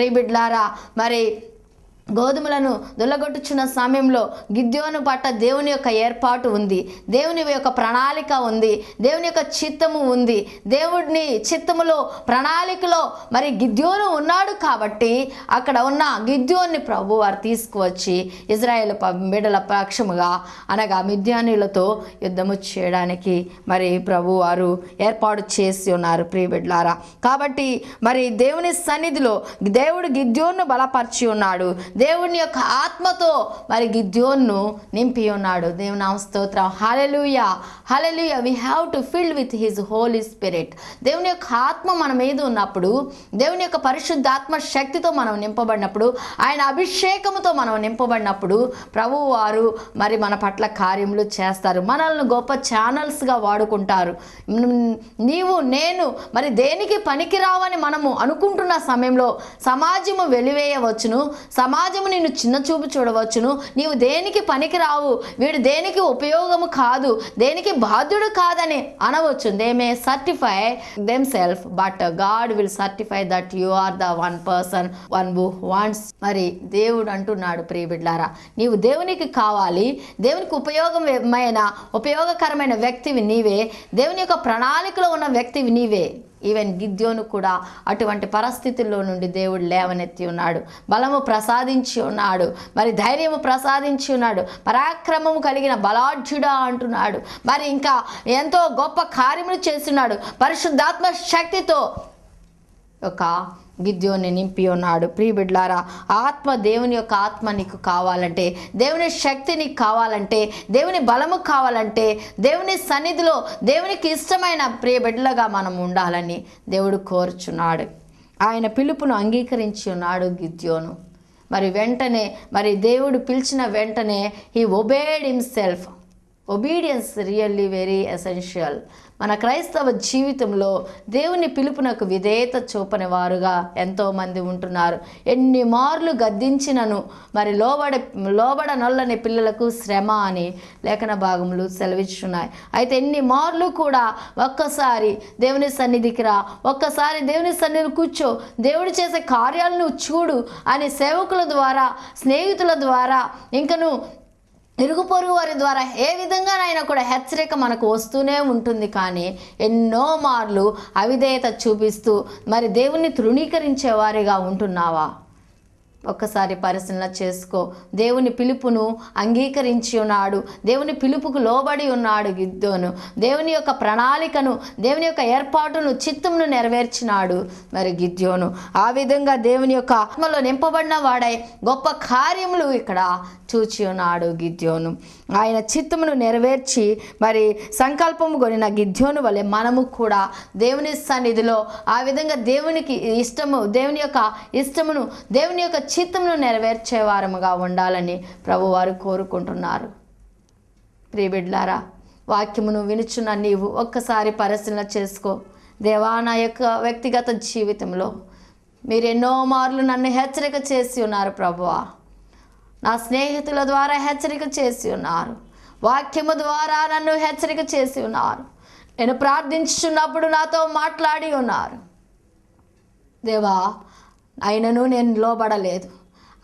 ప్రియబిడ్లారా, మరి గోధుమలను దొల్లగొట్టుచున్న సమయంలో గిద్యోను పట్ల దేవుని యొక్క ఏర్పాటు ఉంది, దేవుని యొక్క ప్రణాళిక ఉంది, దేవుని యొక్క చిత్తము ఉంది. దేవుడిని చిత్తములో ప్రణాళికలో మరి గిద్యోను ఉన్నాడు కాబట్టి అక్కడ ఉన్న గిద్యోన్ని ప్రభు వారు తీసుకువచ్చి ఇజ్రాయేల్ బిడ్డల పక్షముగా అనగా మిద్యానీయులతో యుద్ధము చేయడానికి మరి ప్రభు వారు ఏర్పాటు చేసి ఉన్నారు ప్రియబిడ్లారా. కాబట్టి మరి దేవుని సన్నిధిలో దేవుడు గిద్యోను బలపరిచి ఉన్నాడు, దేవుని యొక్క ఆత్మతో మరి గిద్యోన్ను నింపి ఉన్నాడు. దేవుని నామ స్తోత్రం. Hallelujah, hallelujah. We have to fill with his holy spirit. దేవుని యొక్క ఆత్మ మన మీద ఉన్నప్పుడు, దేవుని యొక్క పరిశుద్ధాత్మ శక్తితో మనం నింపబడినప్పుడు, ఆయన అభిషేకముతో మనం నింపబడినప్పుడు ప్రభువు వారు మరి మన పట్ల కార్యములు చేస్తారు, మనల్ని గొప్ప ఛానల్స్గా వాడుకుంటారు. నీవు నేను మరి దేనికి పనికిరావని మనము అనుకుంటున్న సమయంలో సమాజము వెలివేయవచ్చును, సమాజము నిన్ను చిన్న చూపు చూడవచ్చును. నీవు దేనికి పనికిరావు, వీడు దేనికి ఉపయోగము కాదు, దేనికి బాధ్యుడు కాదని అనవచ్చు. They may certify themselves but God will certify that you are the one person one who wants. మరి దేవుడు అంటున్నాడు ప్రియబిడ్లారా, నీవు దేవునికి కావాలి, దేవునికి ఉపయోగకరమైన వ్యక్తివి నీవే, దేవుని యొక్క ప్రణాళికలో ఉన్న వ్యక్తివి నీవే. ఈవెన్ గిద్యోను కూడా అటువంటి పరిస్థితుల్లో నుండి దేవుడు లేవనెత్తి ఉన్నాడు, బలము ప్రసాదించి ఉన్నాడు, మరి ధైర్యము ప్రసాదించి ఉన్నాడు, పరాక్రమము కలిగిన బలాఢ్యుడా అంటున్నాడు. మరి ఇంకా ఎంతో గొప్ప కార్యములు చేస్తున్నాడు. పరిశుద్ధాత్మ శక్తితో ఒక గిద్యోన్ని నింపి ఉన్నాడు. ప్రియబిడ్లారా, ఆత్మ, దేవుని యొక్క ఆత్మ నీకు కావాలంటే, దేవుని శక్తి నీకు కావాలంటే, దేవుని బలము కావాలంటే, దేవుని సన్నిధిలో దేవునికి ఇష్టమైన ప్రియబిడ్డలుగా మనం ఉండాలని దేవుడు కోరుచున్నాడు. ఆయన పిలుపును అంగీకరించి ఉన్నాడు గిద్యోను. మరి వెంటనే మరి దేవుడు పిలిచిన వెంటనే he obeyed himself. Obedience really very essential. మన క్రైస్తవ జీవితంలో దేవుని పిలుపునకు విధేయత చూపని వారుగా ఎంతోమంది ఉంటున్నారు. ఎన్ని మార్లు గద్దించినను మరి లోబడనొల్లని పిల్లలకు శ్రమ అని లేఖన భాగములు సెలవిస్తున్నాయి. అయితే ఎన్ని మార్లు కూడా ఒక్కసారి దేవుని సన్నిధికి రా, ఒక్కసారి దేవుని సన్నిధిని కూర్చో, దేవుడు చేసే కార్యాలను చూడు అని సేవకుల ద్వారా, స్నేహితుల ద్వారా, ఇంకను ఇరుగు పొరుగు వారి ద్వారా ఏ విధంగానైనా కూడా హెచ్చరిక మనకు వస్తూనే ఉంటుంది. కానీ ఎన్నో మార్లు అవిధేయత చూపిస్తూ మరి దేవుణ్ణి తృణీకరించే వారిగా ఉంటున్నావా? ఒక్కసారి పరిశీలన చేసుకో. దేవుని పిలుపును అంగీకరించి ఉన్నాడు, దేవుని పిలుపుకు లోబడి ఉన్నాడు గిద్యోను. దేవుని యొక్క ప్రణాళికను, దేవుని యొక్క ఏర్పాటును, చిత్తమును నెరవేర్చినాడు మరి గిద్యోను. ఆ విధంగా దేవుని యొక్క ఆత్మలో నింపబడిన వాడై గొప్ప కార్యములు ఇక్కడ చూచి ఉన్నాడు గిద్యోను. ఆయన చిత్తమును నెరవేర్చి మరి సంకల్పము కొనిన గిద్యోను వలె మనము కూడా దేవుని సన్నిధిలో ఆ విధంగా దేవునికి ఇష్టము, దేవుని యొక్క ఇష్టమును, దేవుని యొక్క చిత్తమును నెరవేర్చే వారముగా ఉండాలని ప్రభువారు కోరుకుంటున్నారు. ప్రియబిడ్లారా, వాక్యమును వినుచున్న నీవు ఒక్కసారి పరిశీలన చేసుకో. దేవా, నా యొక్క వ్యక్తిగత జీవితంలో మీరు ఎన్నో మార్లు నన్ను హెచ్చరిక చేసి ఉన్నారు ప్రభువా. నా స్నేహితుల ద్వారా హెచ్చరిక చేసి ఉన్నారు, వాక్యము ద్వారా నన్ను హెచ్చరిక చేసి ఉన్నారు, నేను ప్రార్థించుచున్నప్పుడు నాతో మాట్లాడి ఉన్నారు. దేవా, అయినను నేను లోబడలేదు,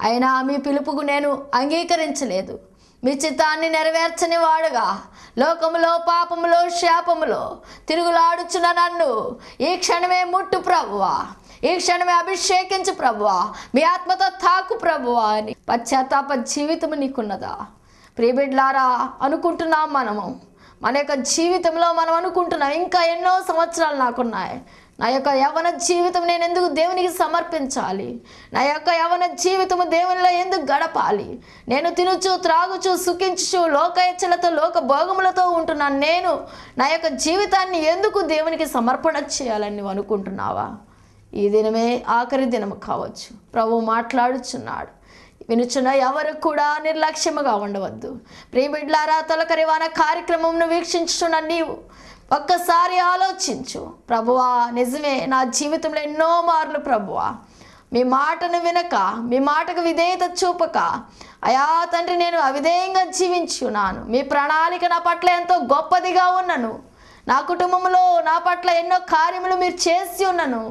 అయినా మీ పిలుపుకు నేను అంగీకరించలేదు. మీ చిత్తాన్ని నెరవేర్చని వాడుగా లోకములో, పాపములో, శాపములో తిరుగులాడుచున్న నన్ను ఈ క్షణమే ముట్టు ప్రభువా, ఈ క్షణమే అభిషేకించు ప్రభువా, మీ ఆత్మతో తాకు ప్రభువా అని పశ్చాత్తాప జీవితము నీకున్నదా? ప్రియబిడ్లారా, అనుకుంటున్నాం మనము మన యొక్క జీవితంలో మనం అనుకుంటున్నాం ఇంకా ఎన్నో సంవత్సరాలు నాకున్నాయి, నా యొక్క యవ్వన జీవితం నేను ఎందుకు దేవునికి సమర్పించాలి, నా యొక్క యవ్వన జీవితము దేవునిలో ఎందుకు గడపాలి, నేను తినుచు, త్రాగుచు, సుఖించు, లోకయచ్చలతో, లోక భోగములతో ఉంటున్నాను, నేను నా యొక్క జీవితాన్ని ఎందుకు దేవునికి సమర్పణ చేయాలని నువ్వు అనుకుంటున్నావా? ఈ దినమే ఆఖరి దినము కావచ్చు. ప్రభు మాట్లాడుచున్నాడు. వినుచున్న ఎవరు కూడా నిర్లక్ష్యముగా ఉండవద్దు. ప్రియబిడ్లారా, తొలకరివాన కార్యక్రమంను వీక్షించుచున్న నీవు ఒక్కసారి ఆలోచించు. ప్రభువా, నిజమే, నా జీవితంలో ఎన్నో మార్లు ప్రభువా మీ మాటను వినక, మీ మాటకు విధేయత చూపక, అయా తండ్రి, నేను అవిధేయంగా జీవించున్నాను. మీ ప్రణాళిక నా పట్ల ఎంతో గొప్పదిగా ఉన్నను, నా కుటుంబంలో నా పట్ల ఎన్నో కార్యములు మీరు చేసి ఉన్నను,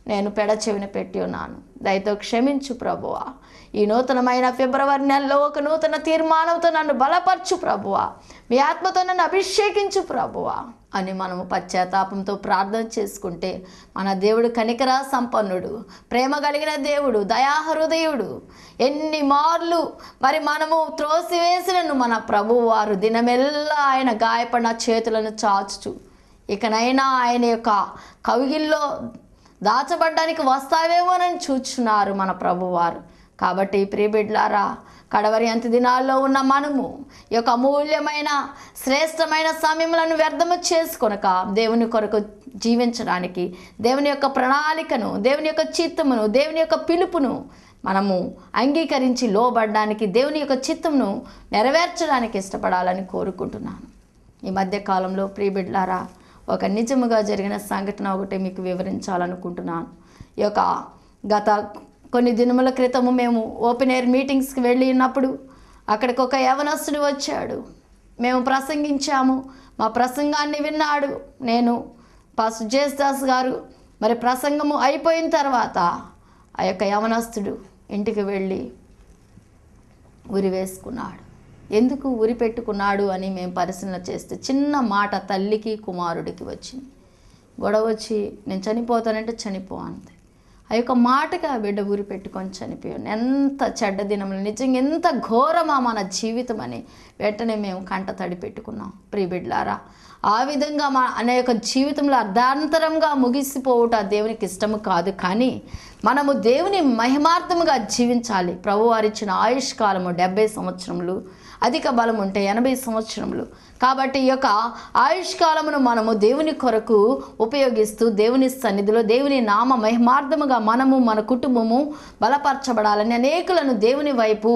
నేను పెడచెవిన పెట్టి ఉన్నాను. దయతో క్షమించు ప్రభువా. ఈ నూతనమైన ఫిబ్రవరి నెలలో ఒక నూతన తీర్మానంతో నన్ను బలపరచు ప్రభువా, మీ ఆత్మతో నన్ను అభిషేకించు ప్రభువా అని మనము పశ్చాత్తాపంతో ప్రార్థన చేసుకుంటే మన దేవుడు కనికర సంపన్నుడు, ప్రేమ కలిగిన దేవుడు, దయాహృదయుడు. ఎన్ని మార్లు మరి మనము త్రోసివేసినను మన ప్రభువు వారు దినమెల్లా ఆయన గాయపడిన చేతులను చాచుచు ఇకనైనా ఆయన యొక్క కవిగిల్లో దాచబడ్డానికి వస్తావేమోనని చూచున్నారు మన ప్రభువారు. కాబట్టి ప్రియబిడ్లారా, కడవరి అంత్య దినాల్లో ఉన్న మనము ఈ యొక్క అమూల్యమైన శ్రేష్టమైన సమయములను వ్యర్థము చేసుకొనక దేవుని కొరకు జీవించడానికి, దేవుని యొక్క ప్రణాళికను, దేవుని యొక్క చిత్తమును, దేవుని యొక్క పిలుపును మనము అంగీకరించి లోబడడానికి, దేవుని యొక్క చిత్తమును నెరవేర్చడానికి ఇష్టపడాలని కోరుకుంటున్నాను. ఈ మధ్యకాలంలో ప్రియబిడ్లారా, ఒక నిజముగా జరిగిన సంఘటన ఒకటి మీకు వివరించాలనుకుంటున్నాను. ఈ యొక్క గత కొన్ని దినముల క్రితము మేము ఓపెన్ ఎయిర్ మీటింగ్స్కి వెళ్ళి ఉన్నప్పుడు అక్కడికి ఒక యవనస్తుడు వచ్చాడు. మేము ప్రసంగించాము, మా ప్రసంగాన్ని విన్నాడు. నేను పాస్టర్ జేస్దాస్ గారు మరి ప్రసంగము అయిపోయిన తర్వాత ఆ యొక్క యవనస్తుడు ఇంటికి వెళ్ళి ఉరి వేసుకున్నాడు. ఎందుకు ఉరి పెట్టుకున్నాడు అని మేము పరిశీలన చేస్తే చిన్న మాట తల్లికి కుమారుడికి వచ్చింది. గొడవ వచ్చి నేను చనిపోతానంటే చనిపో అంతే. ఆ యొక్క మాటగా ఆ బిడ్డ ఉరి పెట్టుకొని చనిపోయాను. ఎంత చెడ్డ దినములు, నిజంగా ఎంత ఘోరమా మన జీవితం అని వెంటనే మేము కంట తడి పెట్టుకున్నాం. ప్రియబిడ్లారా, ఆ విధంగా అనే యొక్క జీవితంలో అర్ధాంతరంగా ముగిసిపోవుట దేవునికి ఇష్టము కాదు. కానీ మనము దేవుని మహిమార్థముగా జీవించాలి. ప్రభువారిచ్చిన ఆయుష్ కాలము 70 సంవత్సరములు, అధిక బలం ఉంటే 80 సంవత్సరములు. కాబట్టి ఈ యొక్క ఆయుష్ కాలమును మనము దేవుని కొరకు ఉపయోగిస్తూ దేవుని సన్నిధిలో దేవుని నామ మహిమార్థముగా మనము మన కుటుంబము బలపరచబడాలని, అనేకులను దేవుని వైపు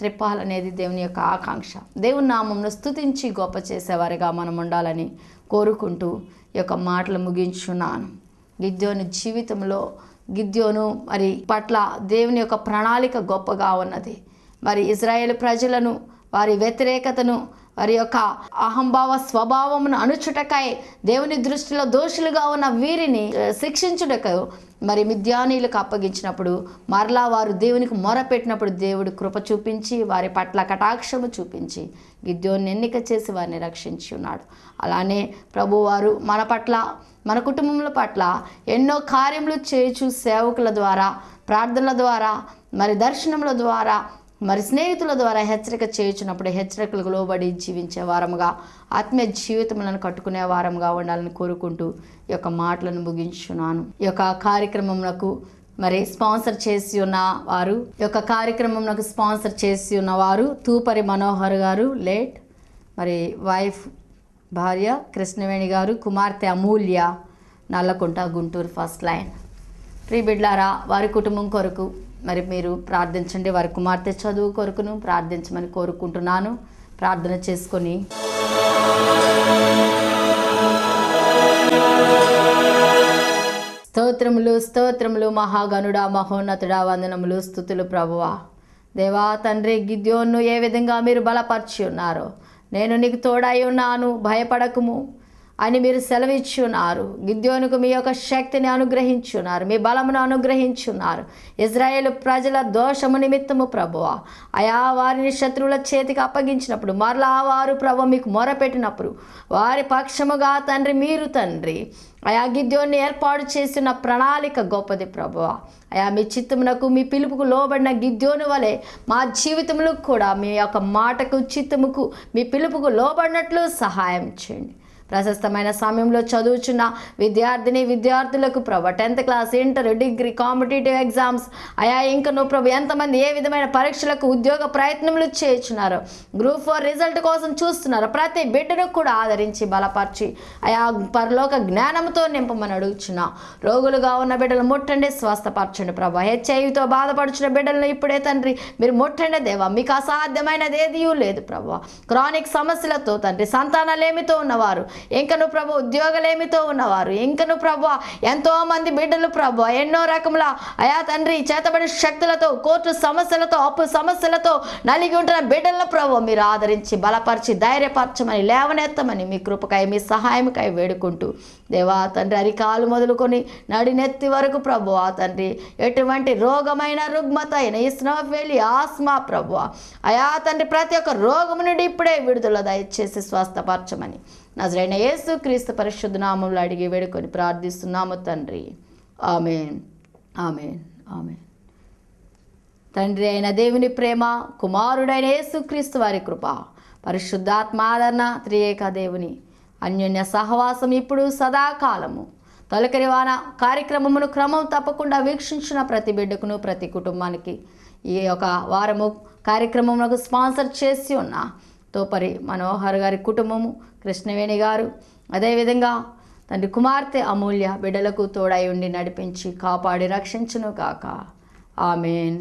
త్రిప్పాలనేది దేవుని యొక్క ఆకాంక్ష. దేవుని నామమును స్తుతించి గొప్ప చేసేవారిగా మనం ఉండాలని కోరుకుంటూ ఈ యొక్క మాటలు ముగించున్నాను. గిద్యోను జీవితంలో గిద్యోను మరి పట్ల దేవుని యొక్క ప్రణాళిక గొప్పగా ఉన్నది. మరి ఇజ్రాయేల్ ప్రజలను, వారి వ్యతిరేకతను, వారి యొక్క అహంభావ స్వభావమును అణుచుటకై దేవుని దృష్టిలో దోషులుగా ఉన్న వీరిని శిక్షించుటకు మరి మిద్యానీయులకు అప్పగించినప్పుడు మరలా వారు దేవునికి మొరపెట్టినప్పుడు దేవుడు కృప చూపించి వారి పట్ల కటాక్షము చూపించి గిద్యోన్ని ఎన్నిక చేసి వారిని రక్షించి ఉన్నాడు. అలానే ప్రభువారు మన పట్ల, మన కుటుంబముల పట్ల ఎన్నో కార్యములు చేయుచు సేవకుల ద్వారా, ప్రార్థనల ద్వారా, మరి దర్శనముల ద్వారా, మరి స్నేహితుల ద్వారా హెచ్చరిక చేయుచున్నప్పుడు హెచ్చరికలకు లోబడి జీవించే వారముగా, ఆత్మీయ జీవితములను కట్టుకునే వారముగా ఉండాలని కోరుకుంటూ ఈ యొక్క మాటలను ముగించున్నాను. ఈ యొక్క కార్యక్రమమునకు మరి స్పాన్సర్ చేసి ఉన్న వారు, ఈ యొక్క కార్యక్రమమునకు స్పాన్సర్ చేసి ఉన్నవారు తూపరి మనోహర్ గారు లేట్, మరి వైఫ్ భార్య కృష్ణవేణి గారు, కుమార్తె అమూల్య, నల్లకుంట, గుంటూరు ఫస్ట్ లైన్. ప్రియబిడ్లారా, వారి కుటుంబం కొరకు మరి మీరు ప్రార్థించండి. వారి కుమార్తె చదువు కొరకును ప్రార్థించమని కోరుకుంటున్నాను. ప్రార్థన చేసుకొని స్తోత్రములు, స్తోత్రములు మహాగణుడా, మహోన్నతుడా, వందనములు, స్తుతులు ప్రభువా. దేవా తండ్రి, గిద్యోను ఏ విధంగా మీరు బలపరిచి ఉన్నారో, నేను నీకు తోడై ఉన్నాను, భయపడకుము అని మీరు సెలవిచ్చున్నారు. గిద్యోనుకు మీ యొక్క శక్తిని అనుగ్రహించున్నారు, మీ బలమును అనుగ్రహించున్నారు. ఇజ్రాయేల్ ప్రజల దోషము నిమిత్తము ప్రభువా, అయా వారిని శత్రువుల చేతికి అప్పగించినప్పుడు మరలా వారు ప్రభు మీకు మొరపెట్టినప్పుడు వారి పక్షముగా తండ్రి మీరు తండ్రి అయా గిద్యోన్ని ఏర్పాటు చేసిన ప్రణాళిక గొప్పది ప్రభువా. అయా మీ చిత్తమునకు, మీ పిలుపుకు లోబడిన గిద్యోను వలె మా జీవితములు కూడా మీ యొక్క మాటకు, చిత్తముకు, మీ పిలుపుకు లోబడినట్లు సహాయం చేయండి. ప్రశస్తమైన సమయంలో చదువుచున్న విద్యార్థులకు ప్రభు 10th class, inter, degree, competitive exams అయా ఇంకను ప్రభు ఎంతమంది ఏ విధమైన పరీక్షలకు ఉద్యోగ ప్రయత్నములు చేయుచున్నారో, గ్రూప్ 4 రిజల్ట్ కోసం చూస్తున్నారు, ప్రతి బిడ్డను కూడా ఆదరించి బలపరిచి అయా పరలోక జ్ఞానంతో నింపమని అడుగుచున్నా. రోగులుగా ఉన్న బిడ్డలు ముట్టండి, స్వస్థపరచండి ప్రభు. హెచ్ఐవితో బాధపడుచున్న బిడ్డలను ఇప్పుడే తండ్రి మీరు ముట్టండి దేవా. మీకు అసాధ్యమైనది ఏదీ లేదు ప్రభు. క్రానిక్ సమస్యలతో తండ్రి, సంతానలేమితో ఉన్నవారు ఇంకను ప్రభు ఉద్యోగలేమితో ఉన్నవారు, ఇంకను ప్రభు ఎంతోమంది బిడ్డలు ప్రభు ఎన్నో రకముల అయా తండ్రి చేతబడి శక్తులతో, కోర్టు సమస్యలతో, అప్పు సమస్యలతో నలిగి ఉంటున్న బిడ్డలను ప్రభు మీరు ఆదరించి బలపరిచి ధైర్యపరచమని లేవనెత్తమని మీ కృపకై మీ సహాయముకై వేడుకుంటూ దేవా తండ్రి అరికాలు మొదలుకొని నడినెత్తి వరకు ప్రభు ఆ తండ్రి ఎటువంటి రోగమైన రుగ్మత అయిన ఇస్నోఫేలి ఆస్మా ప్రభు అయా తండ్రి ప్రతి ఒక్క రోగము నుండి ఇప్పుడే విడుదల దయచేసి స్వస్థపరచమని నజరైన యేసు క్రీస్తు పరిశుద్ధ నామములో అడిగి వేడుకొని ప్రార్థిస్తున్నాము తండ్రి. ఆమేన్, ఆమేన్, ఆమేన్. తండ్రి అయిన దేవుని ప్రేమ, కుమారుడైన యేసుక్రీస్తు వారి కృప, పరిశుద్ధాత్మ ఆదరణ, త్రియేక దేవుని అన్యోన్య సహవాసం ఇప్పుడు సదాకాలము తొలకరి వాన కార్యక్రమమును క్రమం తప్పకుండా వీక్షించిన ప్రతి బిడ్డకును, ప్రతి కుటుంబానికి ఈ యొక్క వారము కార్యక్రమమునకు స్పాన్సర్ చేసి ఉన్న తోపరి మనోహర్ గారి కుటుంబము, కృష్ణవేణి గారు, అదేవిధంగా తండ్రి కుమార్తె అమూల్య బిడ్డలకు తోడై ఉండి నడిపించి కాపాడి రక్షించును కాక. ఆమేన్.